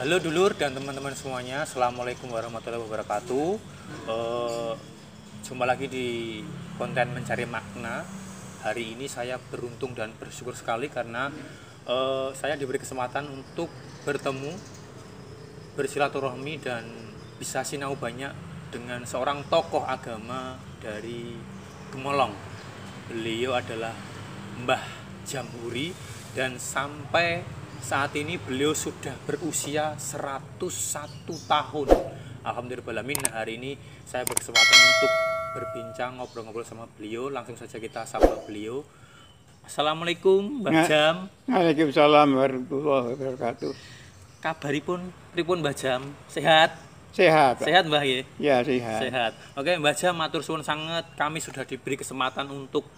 Halo dulur dan teman-teman semuanya, Assalamualaikum warahmatullahi wabarakatuh. Jumpa lagi di konten mencari makna. Hari ini saya beruntung dan bersyukur sekali karena saya diberi kesempatan untuk bertemu, bersilaturahmi dan bisa sinau banyak dengan seorang tokoh agama dari Gemolong. Beliau adalah Mbah Jamhuri dan sampai saat ini beliau sudah berusia 101 tahun. Alhamdulillahirrahmanirrahim. Nah, hari ini saya berkesempatan untuk berbincang, ngobrol-ngobrol sama beliau. Langsung saja kita sapa beliau. Assalamualaikum Mbah Jam. Waalaikumsalam warahmatullahi wabarakatuh. Kabaripun pripun Mbah Jam? Sehat? Sehat. Sehat Mbah ya? Ya, sehat. Sehat. Oke Mbah Jam, matur suwun sangat. Kami sudah diberi kesempatan untuk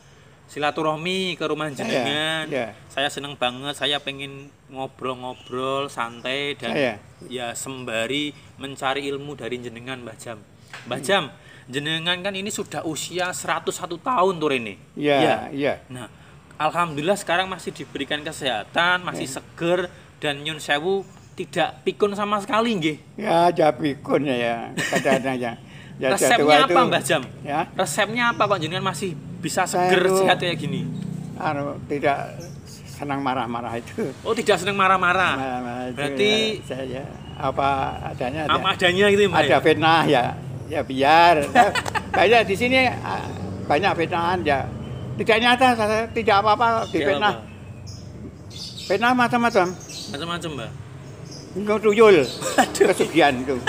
silaturahmi ke rumah jenengan. Saya seneng banget, saya pengen ngobrol-ngobrol santai dan ya sembari mencari ilmu dari jenengan Mbah Jam. Mbah Jam, jenengan kan ini sudah usia 101 tahun tuh ini. Iya. Nah, alhamdulillah sekarang masih diberikan kesehatan, masih seger dan nyun sewu tidak pikun sama sekali nggih. Ya, aja pikun ya kadang-kadang. Ya, resepnya apa Mbah Jam? Ya. Resepnya apa Pak jenengan masih bisa seger sehat kayak gini? Tidak senang marah-marah itu. Oh, tidak senang marah-marah. Berarti ya, saya apa adanya. Apa adanya gitu Mbak. Ada fitnah ya biar. Banyak di sini banyak fitnahan ya. Tidak nyata, tidak apa-apa di fitnah. Fitnah macam-macam. Macam-macam, Mbak. Tuyul. Kesugihan itu.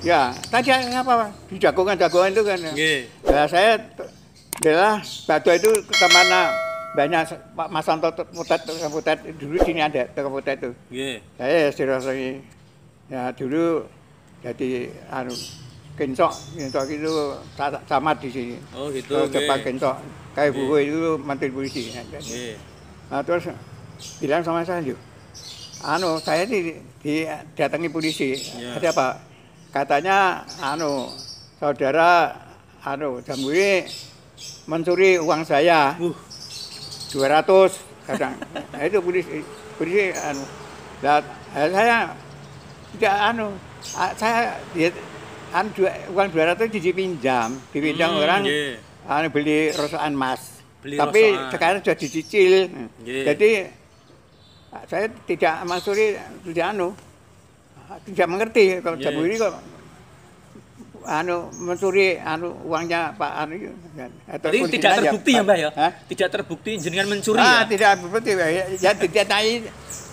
Ya, tadi apa? Di jagongan-jagongan itu kan. Ya, saya adalah batu itu kemana banyak Pak Mas Santo Putet dulu sini ada Putet itu. Saya istilahnya ya dulu jadi kencok itu sama di sini. Oh gitu. Depan kencok kayak buku itu menteri polisi. Nah, terus bilang sama saya, saya didatangi polisi. Ada apa? Katanya saudara Jamhuri mencuri uang saya 200 kadang. Nah, itu polisi saya tidak saya uang 200 dipinjam orang beli rosokan emas. Tapi sekarang sudah dicicil. Jadi saya tidak mencuri, tidak mengerti kalau Jamhuri kok mencuri uangnya Pak Jadi tidak terbukti ya Mbak ya? Tidak terbukti jenengan mencuri ya? Tidak terbukti ya.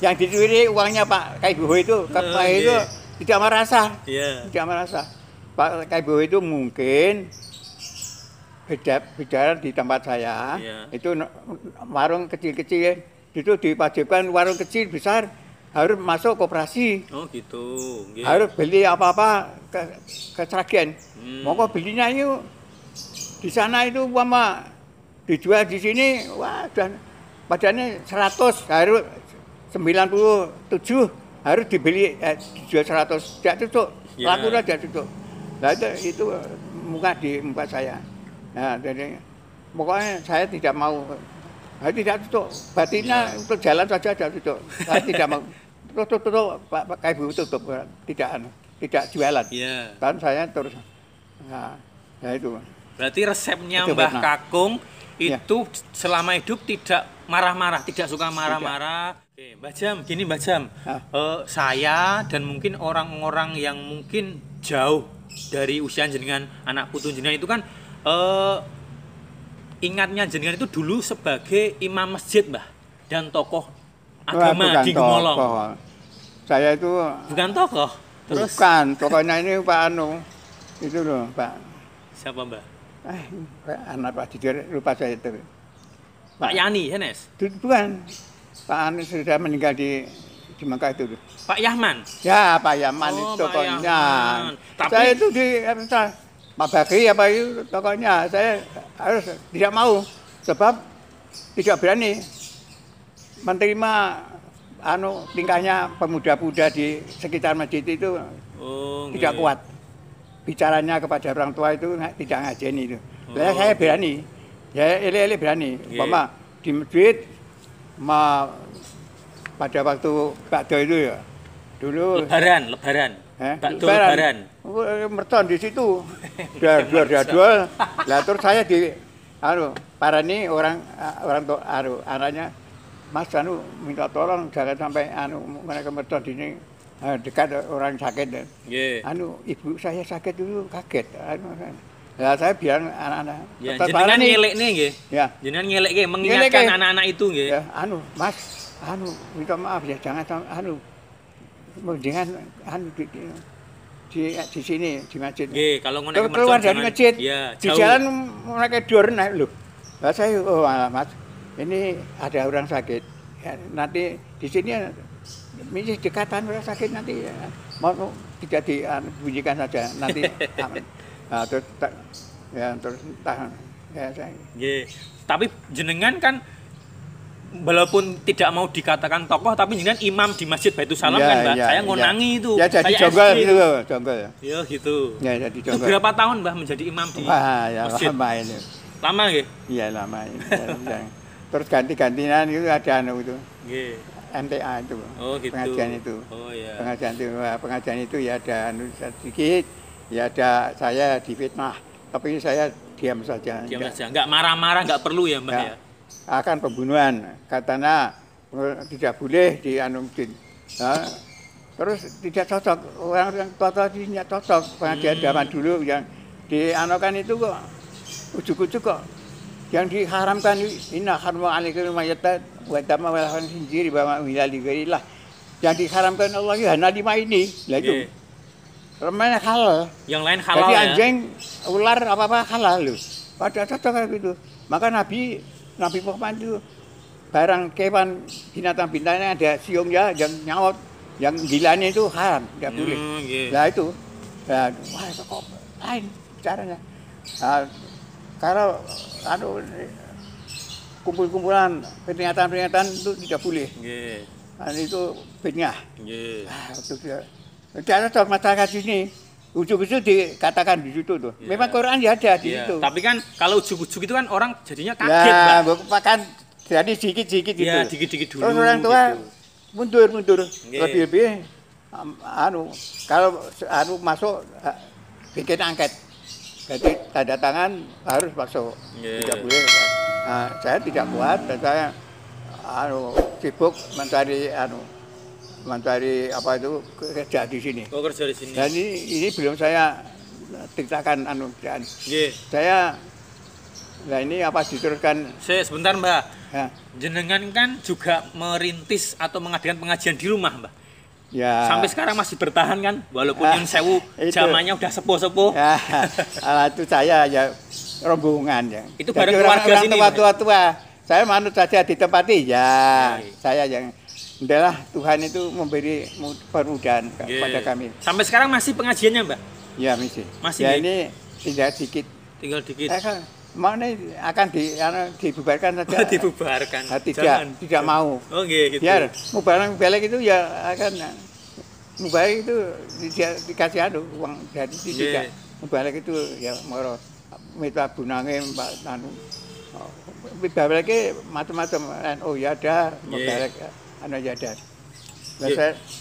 Yang dicuri uangnya Pak Kaibowo itu, Pak itu tidak merasa. Tidak merasa. Pak Kaibowo itu mungkin bicara di tempat saya, itu warung kecil-kecil, itu diwajibkan warung kecil besar harus masuk koperasi. Oh gitu. Harus beli apa-apa ke Sragen. Monggo belinya yuk. Di sana itu umpama dijual di sini, wah dan padahal 100 harus 97 harus dibeli dijual 100. Tidak cocok. Laku aja cocok. Nah itu di muka saya. Nah, jadi pokoknya saya tidak mau. Saya tidak cocok. Batinnya untuk jalan saja tidak cocok. Saya tidak mau. Tutup Pak Kaibowo tutup, tidak jualan. Kan saya terus. Nah, ya itu. Berarti resepnya Mbah Kakung itu selama hidup tidak marah-marah, tidak suka marah-marah. Oke, Mbah Jam, gini Mbah Jam. Saya dan mungkin orang-orang yang mungkin jauh dari usia jenengan, anak putu jenengan itu kan ingatnya jenengan itu dulu sebagai imam masjid Mbah dan tokoh agama di Gemolong. Saya itu bukan tokoh. Terus bukan, tokohnya ini Pak itu loh, Pak. Siapa Mbak? Anak Pak Didir, lupa saya itu. Pak Yani, Henes? Bukan. Pak Anies sudah meninggal di Mekah itu. Pak Yahman? Ya, Pak Yahman itu tokohnya. Tapi saya itu Pak Bakri apa itu tokohnya. Saya harus tidak mau sebab tidak berani menerima tingkahnya pemuda-pemuda di sekitar masjid itu tidak kuat. Bicaranya kepada orang tua itu tidak ngajeni itu. Saya berani. Ya ele berani. Umpama di masjid pada waktu bakdo itu ya Dulu Lebaran. Bakdo lebaran. Merton di situ. Dua. Lah terus saya di parani orang anaknya, Mas minta tolong jangan sampai mereka merton di sini dekat orang sakit. Nggih. Ibu saya sakit dulu kaget. Lah saya bilang anak-anak. Ya, jenengan ngelekne nggih. Ya. Jenengan ngelekke mengingatkan anak-anak itu nggih. Ya, Mas, minta maaf ya jangan mendingan di sini di masjid. Nggih, kalau ngono keluar dari masjid. Ya, di jalan mereka dor naik lho. Lah saya Mas, ini ada orang sakit. Ya, nanti di sini ini dekatan orang sakit nanti mau tidak dibunyikan saja nanti. Terus tahan. Ya saya. Nggih. Tapi jenengan kan walaupun tidak mau dikatakan tokoh tapi jenengan imam di Masjid Baitul Salam kan, Mbak. Saya ngonangi itu. Ya jadi jonggol gitu, jonggol ya. Ya gitu. Ya jadi jonggol. Berapa tahun Mbah menjadi imam di masjid? Lama ini. Lama nggih? Iya, lama ini. Terus ganti-gantian itu ada itu. Nggih. MTA itu. Oh gitu. Pengajian itu. Oh iya. Pengajian itu ya ada sedikit, ya ada saya difitnah. Tapi saya diam saja. Diam saja. Enggak marah-marah, enggak perlu ya, Mbah ya. Akan pembunuhan katanya tidak boleh terus tidak cocok orang tua tidak cocok pengajian zaman dulu yang dianokan itu kok ujuk-ujuk kok yang diharamkan inna harma alaikum mayata wa dama wal khinzir wa hilali ghairillah yang diharamkan Allah ya hanya 5 ini lah itu remanya halal yang lain halal. Jadi ya? Anjing ular apa halal loh pada cocok kayak gitu maka Nabi Muhammad itu barang kewan binatang-binatangnya ada siungnya yang nyawat, yang gilanya itu haram, tidak boleh. Nah itu, wah kok lain caranya. Kalau kumpul-kumpulan peringatan-peringatan itu tidak boleh. Itu fitnah. Tidak ada masyarakat sini. Ujuk-ujuk dikatakan di situ tuh. Yeah. Memang Quran ya ada di situ. Tapi kan kalau ujuk-ujuk itu kan orang jadinya kaget, Mbak. Kan jadi sedikit-sedikit gitu. Ya, dikit-dikit dulu. Terus orang tua gitu. mundur. Lebih-lebih kalau masuk bikin angket. Jadi tanda tangan harus masuk. Tidak boleh. Nah, saya tidak kuat dan saya sibuk mencari apa itu kerja di sini. Oh, kerja di sini. Dan ini belum saya ceritakan kerjaan. Saya ini apa diteruskan. Sebentar, Mbak. Ya. Jenengan kan juga merintis atau mengadakan pengajian di rumah, Mbak. Ya. Sampai sekarang masih bertahan kan, walaupun yang sewu zamannya udah sepuh-sepuh. Ya. Itu saya ya rombongan ya. Itu bareng keluarga sini. Tua-tua. Saya manut saja ditempati ya. Saya yang adalah Tuhan itu memberi permudahan kepada kami. Sampai sekarang masih pengajiannya, Mbak? Ya, masih. Ya, ini tinggal dikit. Tinggal dikit. Mau ini akan dibubarkan saja. Dibubarkan. Tidak mau. Oh, gitu. Biar mubarak itu ya akan mubarak itu dikasih uang dari tidak. Mubarak itu ya moro minta bunange Mbak mubarak macam-macam. Oh ya ada mubarak. Ya ada.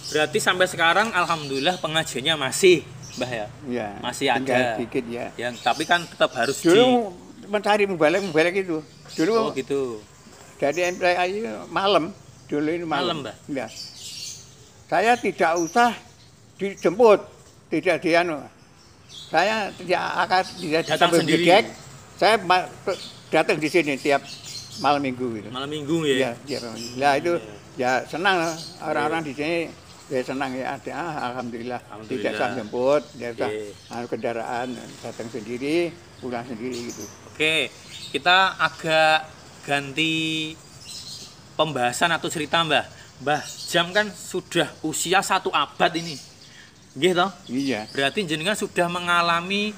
Berarti sampai sekarang alhamdulillah pengajiannya masih, Mbah ya? Ya. Masih ada. Sedikit ya. Yang tapi kan tetap harus dulu mencari mubalek itu. Dulu. Oh gitu. Jadi MPI malam. Dulu ini malam. Mbah. Ya. Saya tidak usah dijemput, tidak saya tidak datang sendiri. Saya datang di sini tiap malam minggu gitu. Malam minggu ya. Nah itu ya senang orang-orang di sini ya senang ya ada alhamdulillah. Tidak saya jemput ya kendaraan datang sendiri pulang sendiri gitu. Oke, kita agak ganti pembahasan atau cerita Mbah Jam kan sudah usia 1 abad ini gitu. Iya. Berarti jenengan sudah mengalami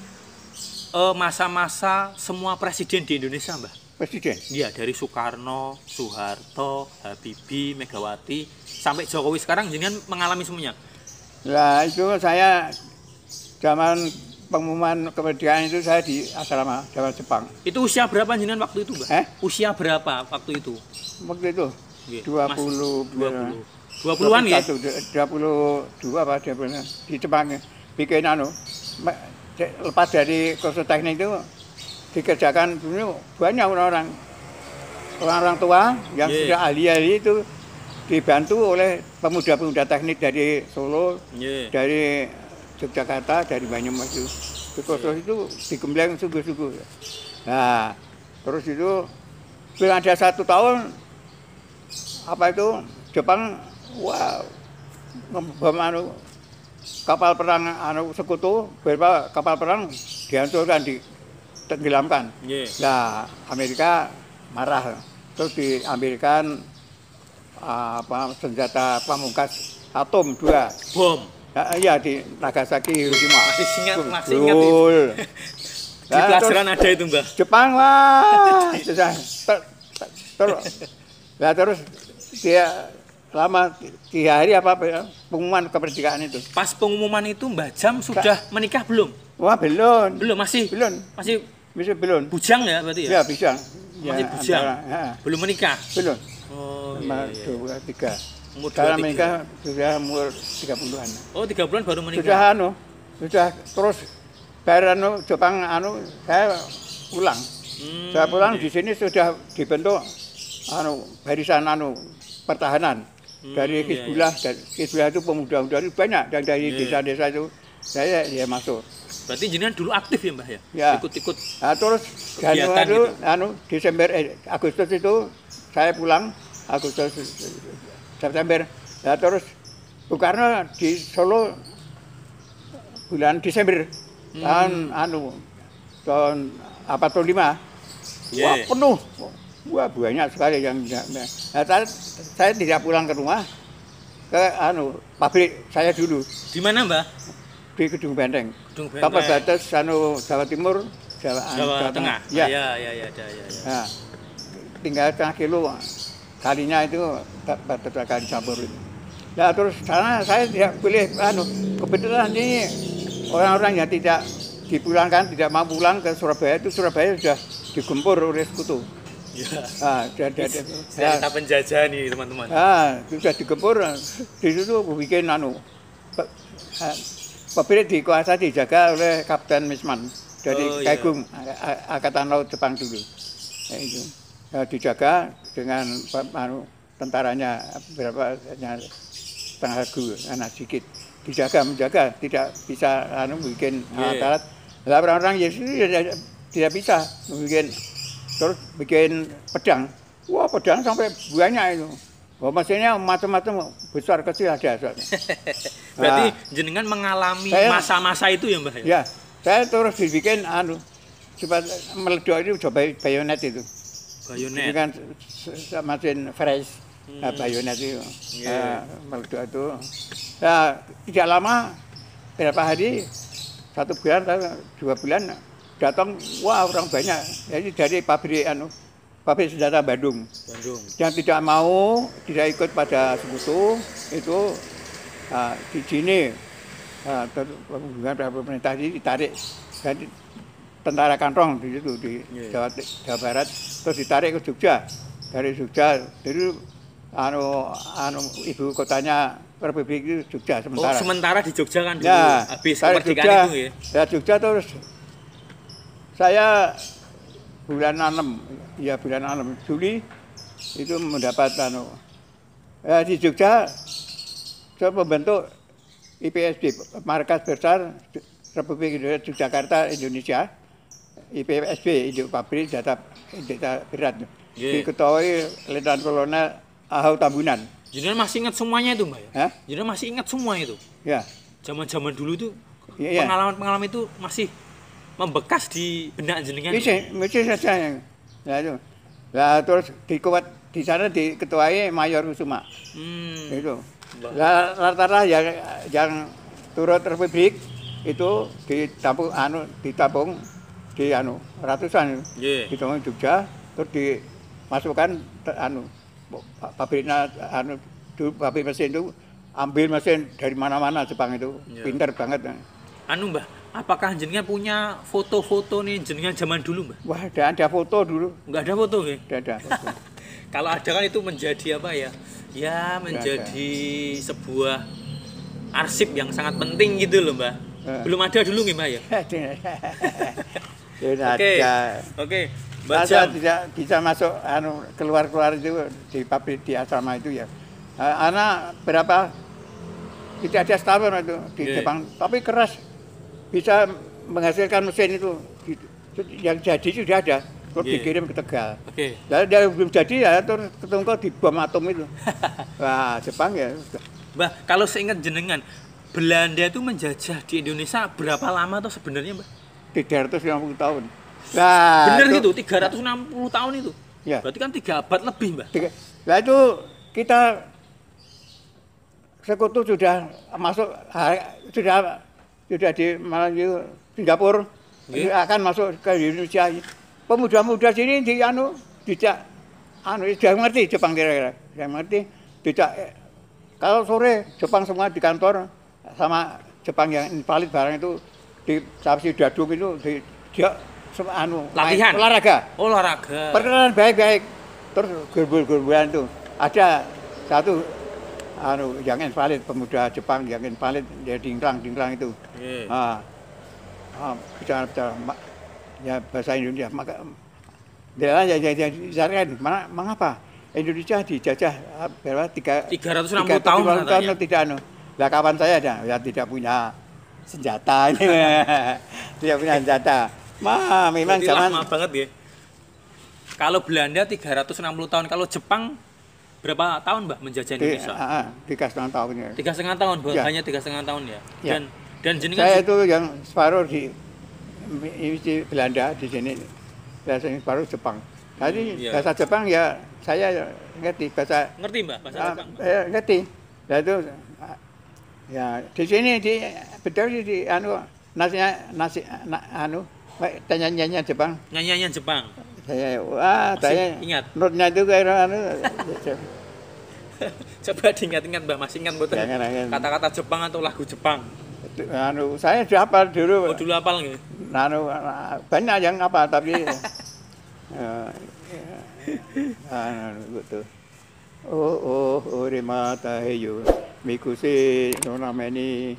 masa-masa semua presiden di Indonesia, Mbah. Presiden? Iya, dari Soekarno, Soeharto, Habibie, Megawati, sampai Jokowi sekarang jenengan mengalami semuanya. Nah, itu saya zaman pengumuman kemerdekaan itu saya di asrama zaman Jepang. Itu usia berapa jenengan waktu itu, Mbak? Usia berapa waktu itu? Waktu itu? 20. 20-an ya? 22 apa 20 di Jepang bikin lepas dari kursus teknik itu dikerjakan dulu banyak orang-orang tua yang sudah ahli-ahli itu dibantu oleh pemuda-pemuda teknik dari Solo, dari Yogyakarta, dari Banyumas itu. Kursus itu digembleng sungguh-sungguh. Nah, terus itu belum ada 1 tahun apa itu Jepang bom kapal perang sekutu, beberapa kapal perang dihancurkan, ditenggelamkan. Nah, Amerika marah, terus diambilkan senjata pamungkas atom 2 bom. Iya di Nagasaki, Hiroshima. Masih ingat itu. Di pelajaran ada itu, Mbah. Jepang terus dia lama 3 hari pengumuman kemerdekaan itu. Pas pengumuman itu Mbah Jam sudah menikah belum? Wah, belum. Masih belum. Bujang ya berarti ya? Iya, bujang. Masih bujang. Belum menikah. Belum. Oh, iya. 23. Umur Saya menikah sudah umur 30-an. Oh, 30-an baru menikah. Sudah terus bayar Jepang saya pulang. Saya pulang di sini sudah dibentuk barisan pertahanan dari Hizbullah. Hizbullah itu pemuda-pemuda itu banyak dan dari desa-desa itu saya masuk. Berarti jenengan dulu aktif ya, Mbah ya? Ya. Ikut-ikut. Nah, terus Januari Agustus itu saya pulang September. Ya, terus Bung Karno di Solo bulan Desember tahun 45. Wah, penuh. Wah, banyak sekali yang saya tidak pulang ke rumah ke pabrik saya dulu. Di mana, Mbah? Di Gedung Benteng. Kapal batas Jawa Timur, Jawa Tengah. Ya. Ya. Nah, tinggal setengah kilo kalinya itu kali campur itu. Nah, terus sana saya tidak boleh kebetulan ini orang-orang yang tidak dipulangkan, tidak mau pulang ke Surabaya itu Surabaya sudah digempur oleh sekutu. Ya. Cerita penjajah nih teman-teman. Sudah digempur di situ bikin pabrik dikuasai dijaga oleh Kapten Misman dari Kaigung Angkatan Laut Jepang dulu. Ya, itu. Dijaga dengan tentaranya berapa setengah sedikit menjaga tidak bisa bikin alat-alat. Lah orang-orang Yesus tidak bisa terus bikin pedang. Wah, pedang sampai banyak itu. Mesinnya macam-macam besar kecil ada. Berarti jenengan mengalami masa-masa itu ya, Mbah? Ya, saya terus dibikin meleduk itu coba bayonet itu. Bayonet. Ini kan mesin fresh, bayonet itu. Meleduk itu. Nah, tidak lama, berapa hari, 1 bulan, 2 bulan, datang, wah orang banyak. Jadi dari pabrik senjata Bandung. Yang tidak mau, tidak ikut pada sekutu, itu di sini, hubungan pemerintah ini ditarik. Jadi, tentara kantong di situ di Jawa Barat, terus ditarik ke Jogja. Dari Jogja, jadi ibu kotanya Republik itu Jogja sementara. Oh, sementara di Jogja kan dulu, ya, habis kemerdekaan itu ya? Ya, Jogja terus saya bulan 6 Juli itu mendapat di Jogja saya membentuk IPSB, Markas Besar Republik Indonesia Yogyakarta Indonesia. IPSB, Induk Pabrik Data Berat. Diketuai Letnan Kolonel Ahau Tambunan. Jenengan masih ingat semuanya itu, Mbak ya? Hah? Jenengan masih ingat semua itu? Ya. Zaman-zaman dulu itu ya. Pengalaman itu masih membekas di benak jenengan. Masih saja. Ya itu. Lah terus di sana diketuai Mayor Kusuma. Itu. Lah rata-rata yang turut Republik itu ditabung di ratusan di Jogja, terus dimasukkan pabrik mesin itu ambil mesin dari mana-mana Jepang itu pintar banget. Mbah, apakah jenengan punya foto-foto nih jenengan zaman dulu, Mbah? Wah, ada foto dulu. Nggak ada foto, nggih? Nggak ada foto. Kalau ada kan itu menjadi apa ya? ya menjadi sebuah arsip yang sangat penting gitu loh, Mbah. Belum ada dulu nih, Mbah ya. Oke. Mbak Saya Jam tidak bisa masuk keluar itu di pabrik di asrama itu ya. Anak berapa tidak ada setahun itu di Jepang, tapi keras bisa menghasilkan mesin itu yang jadi sudah ada, terus dikirim ke Tegal. Lalu dia belum jadi ya terus ketunggu di bom atom itu. Wah Jepang ya. Mbah, kalau seingat jenengan Belanda itu menjajah di Indonesia berapa lama tuh sebenarnya, Mbah? 350 tahun. Nah, bener itu 360 tahun itu. Ya. Berarti kan 3 abad lebih, Mbah. Nah itu kita sekutu sudah masuk sudah di Malaysia, Singapura akan masuk ke Indonesia. Pemuda-pemuda sini tidak ngerti Jepang kira-kira, tidak ngerti tidak. Kalau sore Jepang semua di kantor sama Jepang yang invalid barang itu di Sapsi Dadung itu dia latihan olahraga perkenalan baik-baik terus gerbul-gerbulan itu ada satu yang invalid pemuda Jepang yang invalid dia dingklang itu bicara ya bahasa Indonesia maka dia dicarikan mengapa Indonesia dijajah berapa 360 tahun katanya. Tidak lah kawan saya ya tidak punya senjata ini tidak punya senjata. Memang zaman lama banget ya. Kalau Belanda 360 tahun, kalau Jepang berapa tahun, Mbah, menjajah Indonesia? 3,5 tahun ya. 3,5 tahun, ya. Hanya 3,5 tahun ya. Dan jenengan saya itu yang separuh di Belanda di sini, bahasa separuh Jepang. Tadi bahasa Jepang ya saya ngerti ngerti, Mbah, bahasa Jepang. Ngerti. Nah itu ya di sini betul di nyanyiannya Jepang. Nyanyiannya Jepang. Saya ingat. Notnya itu kayak Coba diingat-ingat, Mbah, masih ingat betul. Kata-kata Jepang atau lagu Jepang. Saya sudah hafal dulu. Oh, dulu hafal nggih. Banyak yang apa tapi betul. Orimata heyo mikusi nonameni.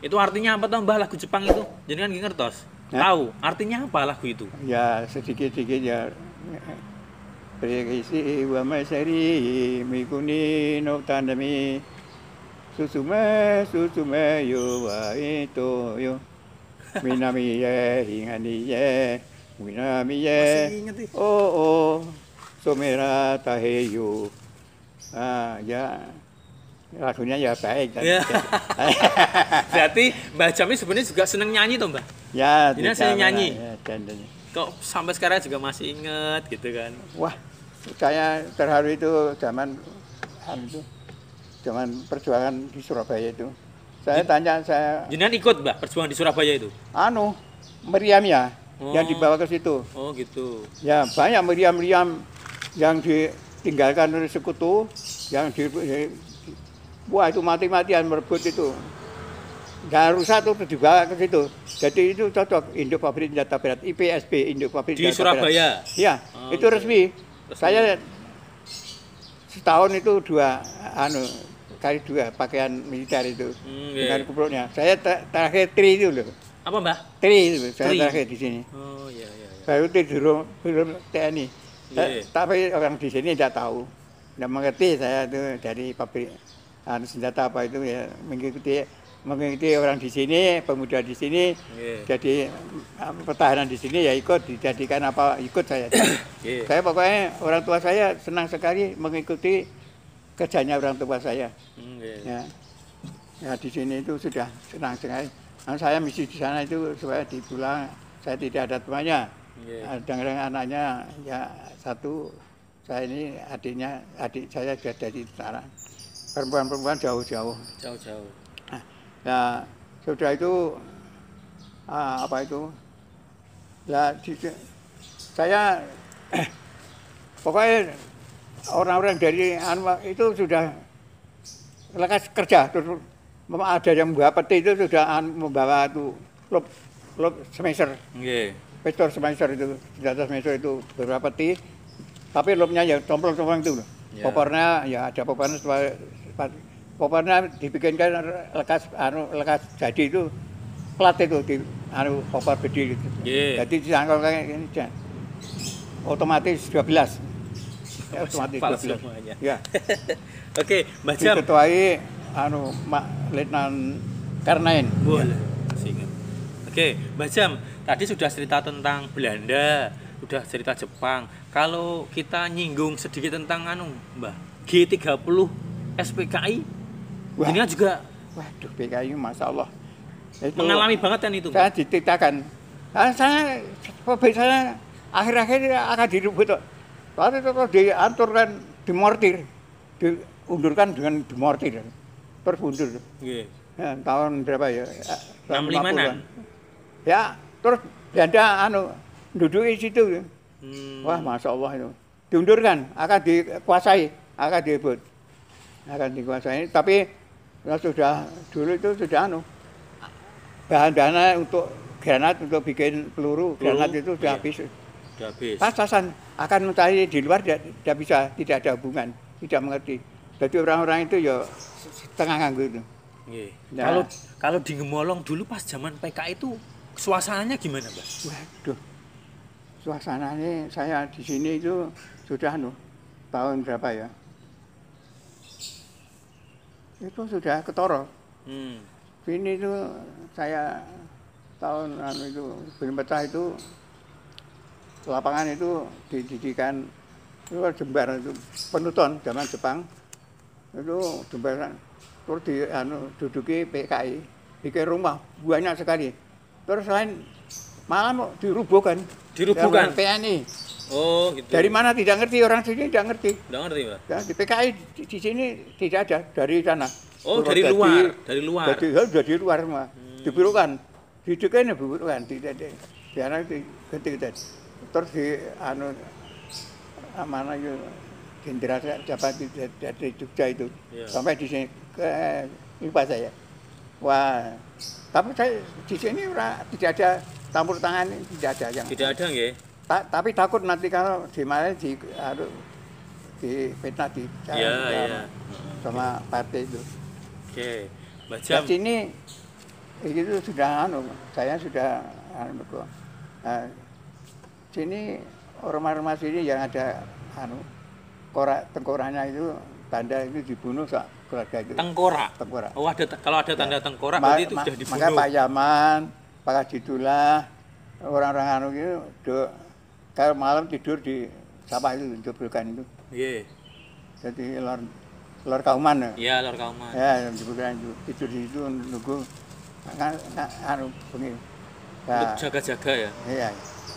Itu artinya apa toh, Mbah, lagu Jepang itu? Jenengan nggih ngertos? Tahu artinya apa lagu itu? Ya sedikit-sedikit ya. Perisi wa masari mikuni no tandami susume yo wa itu yo minami ye hingani ye minami ye somera taheyo ya lagunya ya baik. Ya. Berarti Mbah Jam ini sebenarnya juga seneng nyanyi toh, Mbah? Ya, ini saya nyanyi. Ya, kok sampai sekarang juga masih inget gitu kan? Wah, saya terharu itu zaman perjuangan di Surabaya itu. Saya jenengan ikut, Mbah, perjuangan di Surabaya itu? meriam ya, yang dibawa ke situ. Oh gitu. Ya banyak meriam-meriam yang ditinggalkan oleh sekutu, yang wah itu mati-matian merebut itu. Dan rusak itu dibawa ke situ. Jadi itu cocok Induk Pabrik Senjata Berat, IPSB Induk Pabrik di Senjata Berat. Surabaya. Iya, itu resmi. Saya setahun itu kali dua pakaian militer itu dengan kupluknya. Saya terakhir tri itu loh. Apa, Mbah? Tri itu saya terakhir di sini. Oh iya. Baru belum TNI. Tapi orang di sini tidak tahu. Tidak mengerti saya itu dari pabrik senjata apa itu ya mengikuti orang di sini, pemuda di sini, jadi pertahanan di sini ya ikut dijadikan apa ikut saya. Saya pokoknya orang tua saya senang sekali mengikuti kerjanya orang tua saya. Ya di sini itu sudah senang sekali. Saya misi di sana itu supaya di pulang saya tidak ada temannya. Dengan anaknya ya satu, saya ini adik saya sudah dari sana. Perempuan-perempuan jauh-jauh. Nah, sudah itu apa itu? Ya, saya pokoknya orang-orang dari itu sudah lekas kerja. Terus ada yang membawa peti itu sudah membawa itu lop semester. Pistol semester itu, senjata semester itu beberapa peti. Tapi lopnya ya complong-complong itu loh. Ya. Popornya ya ada popornya popornya dibikinkan lekas jadi itu plat itu di popor gede gitu. Nggih. Jadi disangkal kayak ini otomatis 12. Ya, otomatis Hafal 12. semuanya. Ya. Oke, Mbah Jam. Diketuai Mak Letnan Karnain. Boleh. Masih ingat. Oke, Mbah Jam, tadi sudah cerita tentang Belanda, sudah cerita Jepang. Kalau kita nyinggung sedikit tentang Mbah, G30 SPKI, Wah. ini juga Waduh, PKI Masya Allah. Itu mengalami banget kan itu, saya Mbah? dititakan. Saya akhir-akhir akan direbut. Lalu itu diaturkan, dimortir, diundurkan dengan dimortir, terus mundur. Nggih. Ya, tahun berapa ya? 65-an. Ya, terus Belanda duduki situ. Wah, Hmm. Masya Allah itu. Diundurkan, akan dikuasai, akan direbut. Akan dikuasai, tapi ya sudah dulu itu sudah bahan-bahan untuk granat, untuk bikin peluru granat itu sudah iya. habis. Udah habis. Pas-pasan akan mencari di luar tidak bisa, tidak ada hubungan, tidak mengerti. Jadi orang-orang itu ya setengah nganggur itu. Nggih. Ya. Kalau di Gemolong dulu pas zaman PKI itu suasananya gimana, Mbah? Waduh, suasananya saya di sini itu sudah tahun berapa ya? Itu sudah ketoro. Hmm. Sini itu saya tahun itu belum betah itu lapangan itu dididikan itu jembar itu penuton zaman Jepang itu jembaran terus duduki PKI bikin rumah banyak sekali terus lain malah mau dirubuhkan Dirubuhkan? PNI Oh, gitu. dari mana tidak ngerti orang sini tidak ngerti Nggak ngerti, Mbah? ya, di PKI di sini tidak ada dari sana. Oh, Terus dari luar, dari luar. Dari luar semua. Diburukan, didikan diburukan, tidak ada. Biar gede-gede. Terus mana itu jenderal siapa dari Jogja itu Iya. sampai di sini lupa saya. Wah, tapi saya di sini tidak ada campur tangan, tidak ada yang. Tidak ada nggih? Tapi takut nanti kalau di mana di fitnah Iya. sama partai itu. Oke. Mbah Di Jam. sini itu sudah saya sudah kok. Sini ormas-ormas ini yang ada tengkoraknya itu tanda itu dibunuh keluarga itu. Tengkorak. Tengkorak. Oh, kalau ada tanda tengkorak berarti itu sudah dibunuh. Maka Pak Yaman, Pak Hajidullah, orang-orang itu kalau malam tidur di sawah itu jeblokan itu. Nggih. Jadi lor kauman. Iya, Lor Kauman. Ya, yang jeblokan itu tidur di situ nunggu bengi. Untuk jaga-jaga ya. Iya.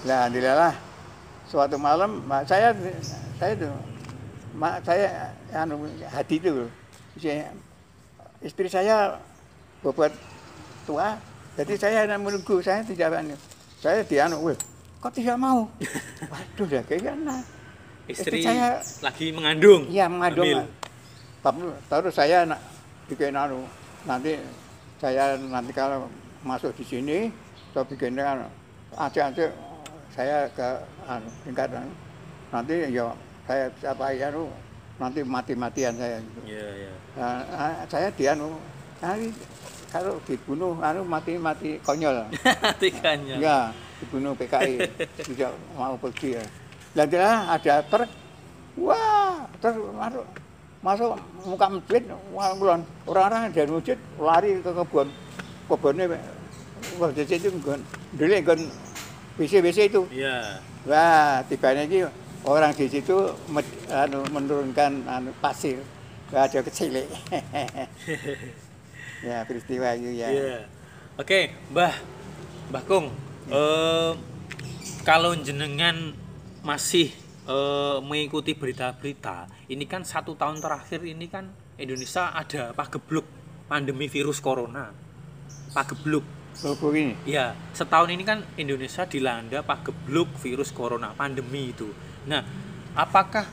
Nah, alhamdulillah suatu malam saya hati itu istri saya bobot tua, jadi saya menunggu, saya tidak saya kok tidak mau. Waduh, ya kayaknya Istri saya lagi mengandung. iya mengandung. Hamil. Tapi terus saya bikin nanti saya kalau masuk di sini saya bikin acak-acak saya ke tingkat nanti ya saya siapa nanti mati-matian saya gitu. Iya, iya. Nah, saya nanti kalau dibunuh mati konyol. Tiganya. Ya, dibunuh PKI tidak mau pergi ya. Dan ada truk, wah, terus masuk muka masjid, orang-orang dari masjid lari ke kebunnya, wah di situ dulu WC itu. Iya. Wah, tibanya ini orang di situ menurunkan pasir, ada kecil. Ya peristiwa itu ya. Iya. Oke, Mbah Kung, kalau jenengan masih mengikuti berita-berita, ini kan 1 tahun terakhir ini kan Indonesia ada pagebluk pandemi virus corona. Pagebluk. Logo ini. Ya, setahun ini kan Indonesia dilanda pagebluk virus corona, pandemi itu. Nah, apakah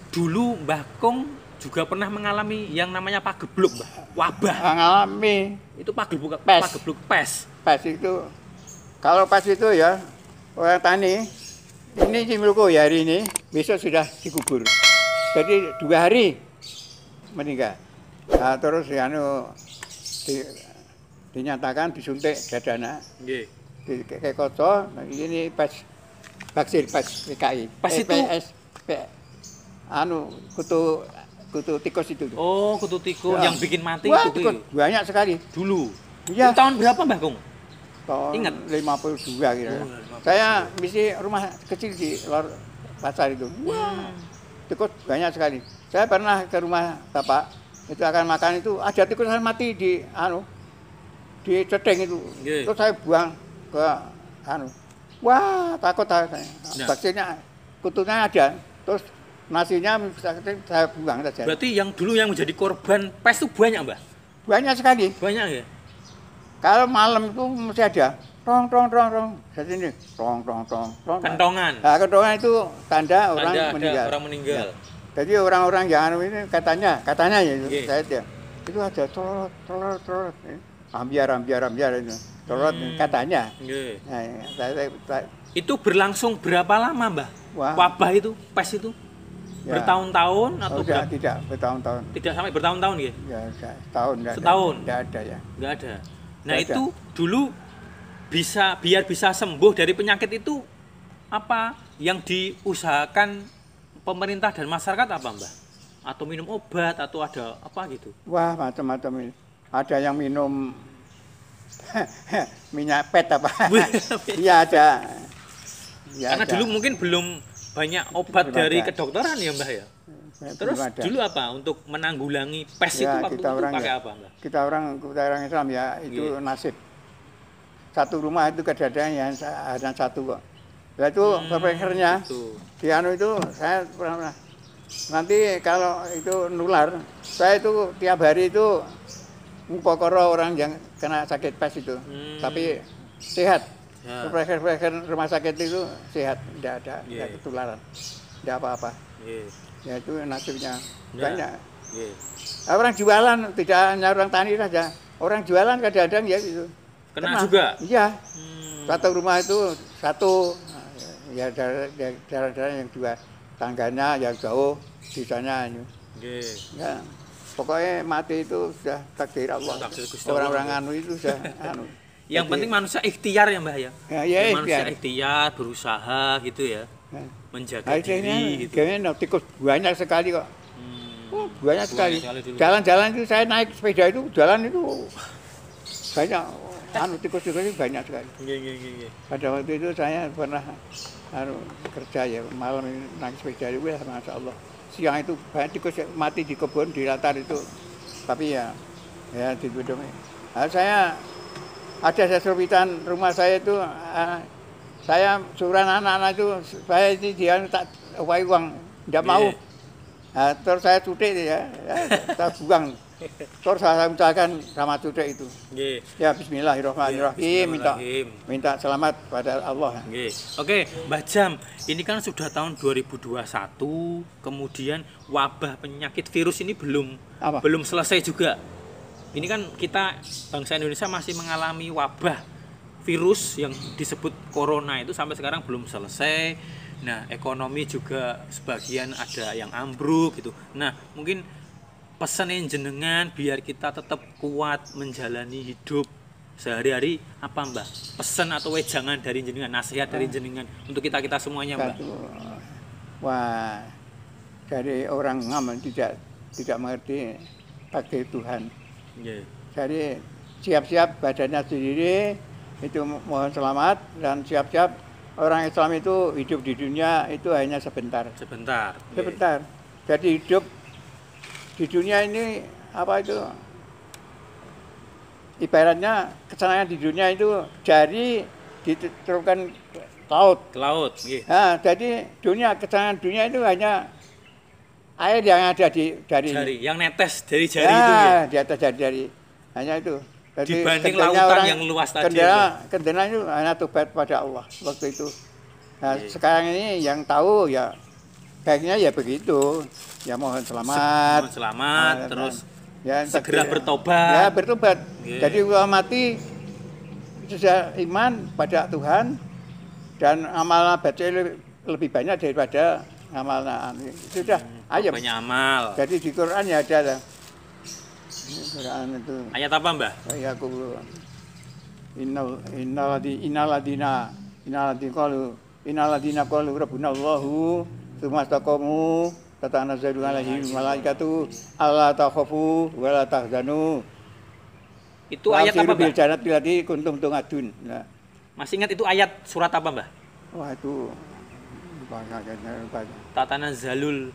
dulu Mbah Kung juga pernah mengalami yang namanya pagebluk, Mbah? Wabah. Mengalami Itu pagebluk Pes. pagebluk pes. pas itu, kalau pas itu ya orang tani Ini Cimilko ya hari ini, besok sudah dikubur. Jadi 2 hari meninggal. Nah, terus dinyatakan disuntik dadana. Nggih. Kayak koco, ini pas vaksin pas PKI. Pas itu kutu tikus itu. Oh, kutu tikus Ya. yang bikin mati Wah, itu tikus ya? banyak sekali. Dulu. Iya. Itu tahun berapa, Mbah Kung? Tahun Ingat? 52 kira. Oh, 52. Saya misi rumah kecil di luar pasar itu. Wah, tikus banyak sekali. Saya pernah ke rumah bapak, itu akan makan itu ada tikus yang mati di cedeng itu. Nggih. Terus saya buang ke Wah, takut saya. Nah. Vaksinnya kutunya ada. Terus nasinya saya buang saja. Berarti yang dulu yang menjadi korban pes itu banyak, Mbah? Banyak sekali. Banyak ya? Kalau malam itu masih ada. Tong. Jadi ini tong. Kentongan. Nah, kentongan itu tanda orang Tanda meninggal. ada orang meninggal. Jadi orang-orang yang ini katanya ya itu, Nggih. saya dia, itu ada trot, ambiar itu, trot katanya. Nggih. Nah, saya Itu berlangsung berapa lama, Mbah? Wah. Wabah itu, pes itu? Ya. Bertahun-tahun atau tidak bertahun-tahun. tidak sampai bertahun-tahun ya? Ya, setahun enggak Setahun? Enggak ada ya. Nggak ada. Nah, Nggak ada. itu dulu biar bisa sembuh dari penyakit itu apa yang diusahakan pemerintah dan masyarakat apa, Mbah? Atau minum obat atau ada apa gitu? Wah, macam-macam ini. Ada yang minum minyak pet apa? Iya ada. Ya, Karena ada. dulu mungkin belum banyak obat Belum dari ada. kedokteran ya, Mbah ya. Terus Belum ada. dulu apa untuk menanggulangi pes itu Ya, waktu kita itu orang pakai ya. apa, Mbah? Kita orang Islam ya, itu Iya. nasib. Satu rumah itu kadang-kadang yang hanya satu kok. Nah itu berpikirnya, Gitu. di itu saya pernah nanti kalau itu nular, saya itu tiap hari itu mempokoro orang yang kena sakit pes itu, tapi sehat. Ya. Berpikir rumah sakit itu sehat, tidak ada Iya. ketularan, tidak apa-apa. Iya. Ya itu nasibnya Ya. banyak. Iya. Orang jualan tidak hanya orang tani saja, orang jualan kadang-kadang ya gitu. Kena juga? Iya. Hmm. Satu rumah itu satu, ya daerah-daerah yang dua tangganya yang jauh, sisanya ini. Iya. Ya, pokoknya mati itu sudah takdir Allah. Takdir Gusti Allah. Orang-orang itu sudah Yang Jadi, penting manusia ikhtiar ya, Mbah ya. Ya, Manusia ikhtiar. ikhtiar, berusaha gitu ya. Ya. Menjaga Akhirnya diri gitu. kayaknya tikus banyak sekali kok. Oh, banyak sekali. sekali dulu. Jalan-jalan itu saya naik sepeda itu jalan itu banyak. Tikus-tikus itu banyak sekali. Iya. Pada waktu itu saya pernah kerja ya malam ini naik sepeda itu ya masya Allah. Siang itu banyak tikus mati di kebun di latar itu. Tapi ya di gedung. Nah, saya ada sesupitan rumah saya itu saya suruh anak-anak itu saya ini dia tak uang tidak mau. Nah, terus saya cutik ya, saya buang. Terus saya ucapkan sama cutik itu. Nggih. Ya Bismillahirrahmanirrahim, minta selamat pada Allah. Nggih. Oke, Mbah Jam, ini kan sudah tahun 2021, kemudian wabah penyakit virus ini Apa? belum selesai juga. Ini kan kita bangsa Indonesia masih mengalami wabah virus yang disebut corona itu sampai sekarang belum selesai. Nah, ekonomi juga sebagian ada yang ambruk gitu. Nah, mungkin pesanin jenengan biar kita tetap kuat menjalani hidup sehari-hari apa, Mbah? Pesan atau wejangan dari jenengan, nasihat dari jenengan untuk kita semuanya, Mbah. Wah, dari orang ngam tidak mengerti takdir Tuhan. Yeah. Jadi siap-siap badannya sendiri itu mohon selamat dan siap-siap orang Islam itu hidup di dunia itu hanya sebentar. Sebentar. Sebentar. Jadi hidup di dunia ini apa itu? Ibaratnya kesenangan di dunia itu jari diteruskan ke laut. Ke laut. Yeah. Nah, jadi kesenangan dunia itu hanya air yang ada dari Jari, yang netes dari jari ya, itu ya. di atas jari hanya itu. Jadi Dibanding kendalanya lautan yang luas tadi. Kendala itu hanya tobat pada Allah waktu itu. Nah, Oke. sekarang ini yang tahu ya baiknya ya begitu. Ya mohon selamat. Mohon selamat, Nah, terus ya, segera takdir. bertobat. Ya bertobat. Oke. Jadi kalau mati sudah iman pada Tuhan dan amal batil lebih banyak daripada amal. Nah, sudah ayo. Banyak amal. Jadi di Quran ya ada. Quran itu. Ayat apa, Mbah? Ya aku Innaladina qalu rabbunallahu tsumma istaqamu tatanazzalu alaihim malaikatu alla takhafu wa la tahzanu. Itu ayat apa, Mbah? Jannati lati kuntum tu'adun. Nah. Masih ingat itu ayat surat apa, Mbah? Wah itu Tatanazalul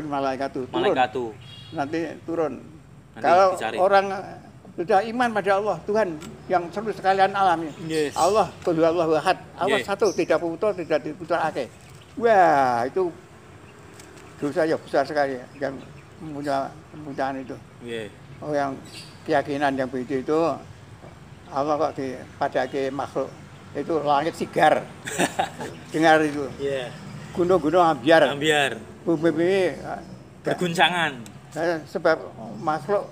malaikatu. malaikatu. Nanti turun. Nanti Kalau dicari. orang sudah iman pada Allah, Tuhan yang seluruh sekalian alam ini. Yes. Allah, Qul huwallahu ahad. Allah Yes. satu, tidak putus, tidak diputarake. Wah, itu dosa yang besar sekali yang mempunyai itu. Yeah. Oh, yang keyakinan yang begitu itu Allah kok dipadake makhluk. Itu langit sigar. Dengar itu. Yeah. Gunung-gunung ambiar. Ambiar. Bumi Berguncangan. sebab makhluk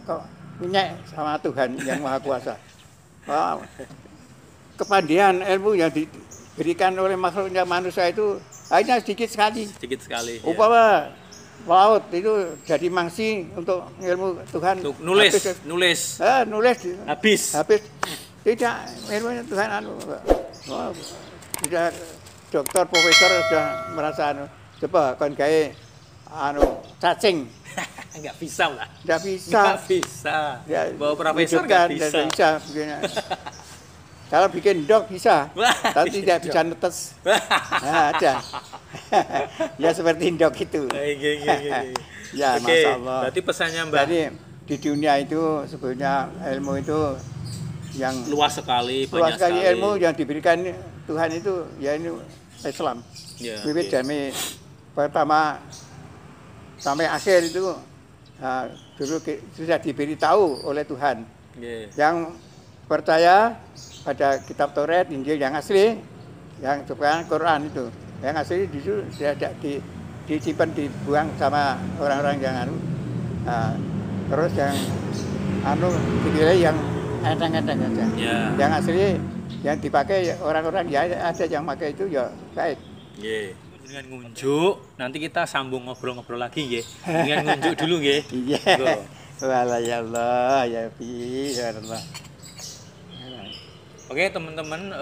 kok punya sama Tuhan yang Maha Kuasa. Kepandian ilmu yang diberikan oleh makhluknya manusia itu hanya sedikit sekali. Sedikit sekali. Umpama laut itu jadi mangsi untuk ilmu Tuhan. Untuk nulis. Nulis Habis. Tidak, ilmunya Tuhan sudah dokter profesor sudah merasa coba kon gawe cacing. Enggak bisa, Mbak. Enggak bisa. Enggak bisa. Ya, Bawa profesor enggak bisa. Kalau bikin dok bisa, tapi tidak bisa netes. Nah, ada. Ya seperti dok itu. Ya, Oke, Masya Allah. berarti pesannya, Mbak. Jadi di dunia itu sebenarnya ilmu itu yang luas sekali, luas banyak sekali ilmu yang diberikan Tuhan itu ya ini Islam. Ya, Bibit dari pertama sampai akhir itu dulu sudah diberitahu oleh Tuhan. Yeah. Yang percaya pada kitab Taurat, Injil yang asli, yang sekarang Quran itu, yang asli itu sudah disimpan dibuang sama orang-orang yang terus yang dipilih yang enteng-enteng saja. Yeah. Yang asli yang dipakai orang-orang ya ada yang pakai itu ya baik. Yeah. Dengan ngunjuk, nanti kita sambung ngobrol-ngobrol lagi ya. Dengan ngunjuk dulu ya. Iya. Wala ya Allah ya Fi ya Allah. Oke teman-teman,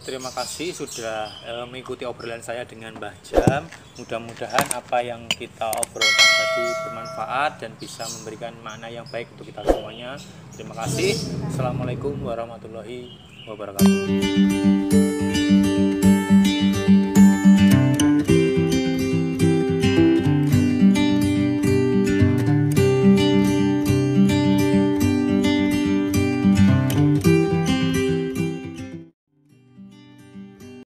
terima kasih sudah mengikuti obrolan saya dengan Mbah Jam. Mudah-mudahan apa yang kita obrolkan tadi bermanfaat dan bisa memberikan makna yang baik untuk kita semuanya. Terima kasih. Assalamualaikum warahmatullahi wabarakatuh.